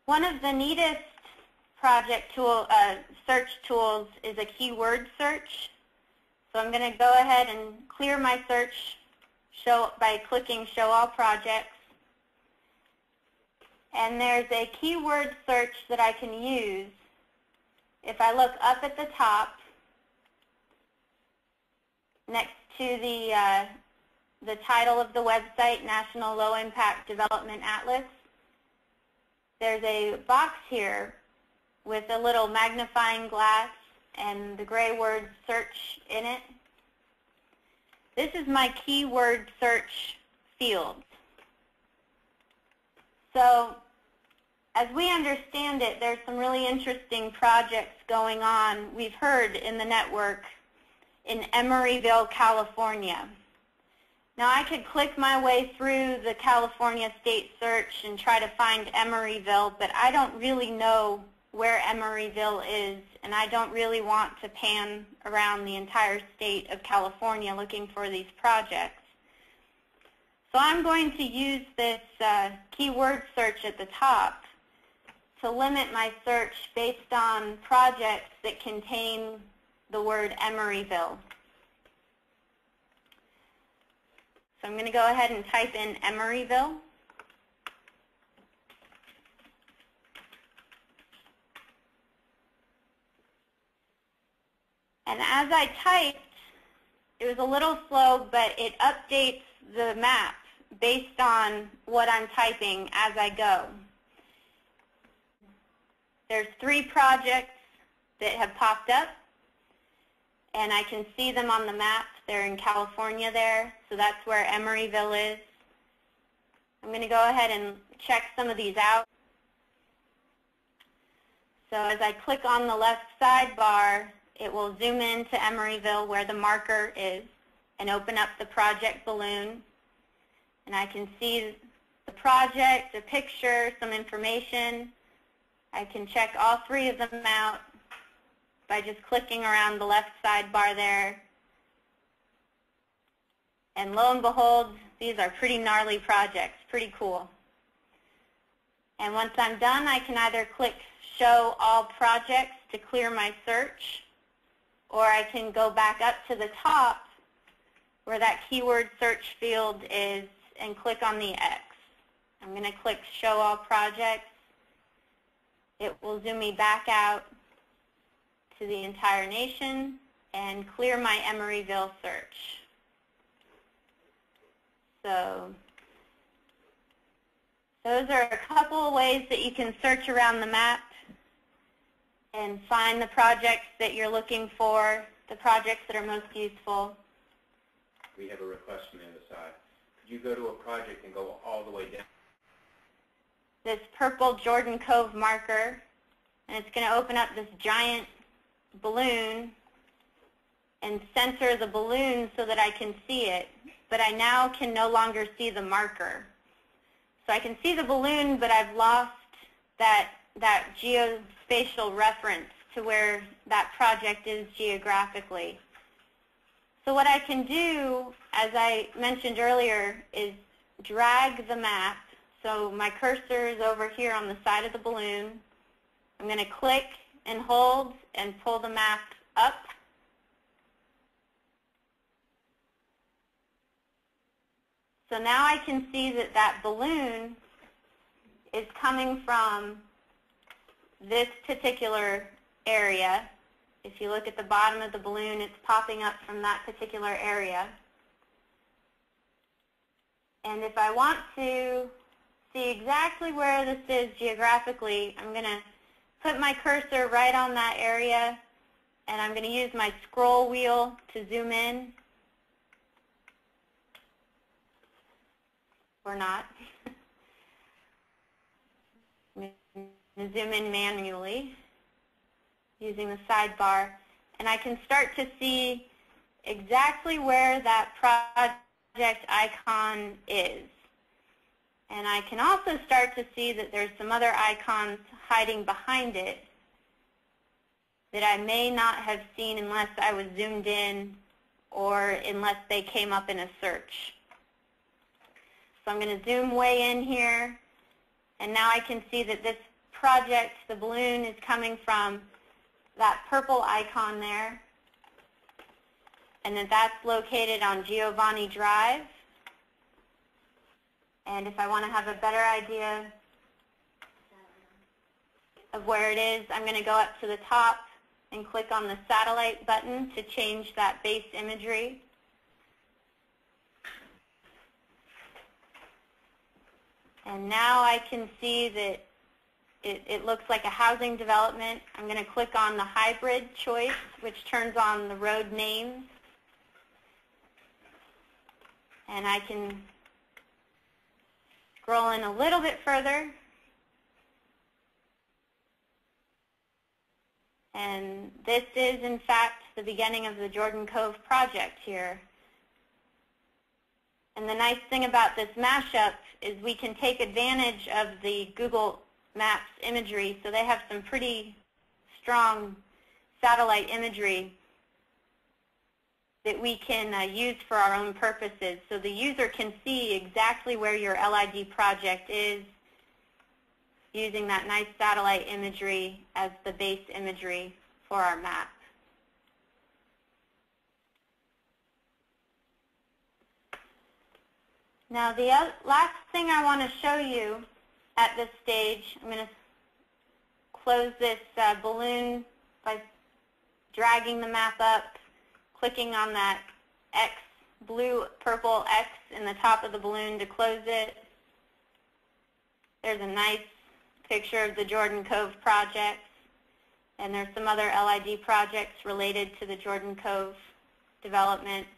One of the neatest search tools is a keyword search. So I'm going to go ahead and clear my search by clicking Show All Projects. And there's a keyword search that I can use. If I look up at the top, next to the title of the website, National Low Impact Development Atlas, there's a box here with a little magnifying glass and the gray word search in it. This is my keyword search field. So as we understand it, there's some really interesting projects going on, we've heard in the network, in Emeryville, California. Now I could click my way through the California state search and try to find Emeryville, but I don't really know where Emeryville is, and I don't really want to pan around the entire state of California looking for these projects. So I'm going to use this keyword search at the top to limit my search based on projects that contain the word Emeryville. So I'm going to go ahead and type in Emeryville. And as I typed, it was a little slow, but it updates the map based on what I'm typing as I go. There's 3 projects that have popped up, and I can see them on the map. They're in California there, so that's where Emeryville is. I'm going to go ahead and check some of these out. So as I click on the left sidebar, it will zoom into Emeryville where the marker is and open up the project balloon. And I can see the project, a picture, some information. I can check all 3 of them out by just clicking around the left sidebar there. And lo and behold, these are pretty gnarly projects, pretty cool. And once I'm done, I can either click Show All Projects to clear my search, or I can go back up to the top where that keyword search field is and click on the X. I'm going to click Show All Projects. It will zoom me back out to the entire nation and clear my Emeryville search. So those are a couple of ways that you can search around the map and find the projects that you're looking for, the projects that are most useful. We have a request from the other side. Could you go to a project and go all the way down? This purple Jordan Cove marker, and it's going to open up this giant balloon and center the balloon so that I can see it, but I now can no longer see the marker. So I can see the balloon, but I've lost that geospatial reference to where that project is geographically. So what I can do, as I mentioned earlier, is drag the map. So my cursor is over here on the side of the balloon. I'm going to click and hold and pull the map up. So now I can see that that balloon is coming from this particular area. If you look at the bottom of the balloon, it's popping up from that particular area. And if I want to see exactly where this is geographically, I'm going to put my cursor right on that area, and I'm going to use my scroll wheel to zoom in. Or not. I'm going to zoom in manually using the sidebar, and I can start to see exactly where that project icon is. And I can also start to see that there's some other icons hiding behind it that I may not have seen unless I was zoomed in or unless they came up in a search. So I'm going to zoom way in here, and now I can see that this project, the balloon is coming from that purple icon there, and that's located on Giovanni Drive. And if I want to have a better idea of where it is, I'm going to go up to the top and click on the satellite button to change that base imagery. And now I can see that it looks like a housing development. I'm going to click on the hybrid choice, which turns on the road names. And I can scroll in a little bit further. And this is, in fact, the beginning of the Jordan Cove project here. And the nice thing about this mashup is we can take advantage of the Google Maps imagery. So they have some pretty strong satellite imagery that we can use for our own purposes. So the user can see exactly where your LID project is using that nice satellite imagery as the base imagery for our map. Now the last thing I want to show you at this stage, I'm going to close this balloon by dragging the map up, clicking on that X, blue-purple X in the top of the balloon to close it. There's a nice picture of the Jordan Cove project, and there's some other LID projects related to the Jordan Cove development.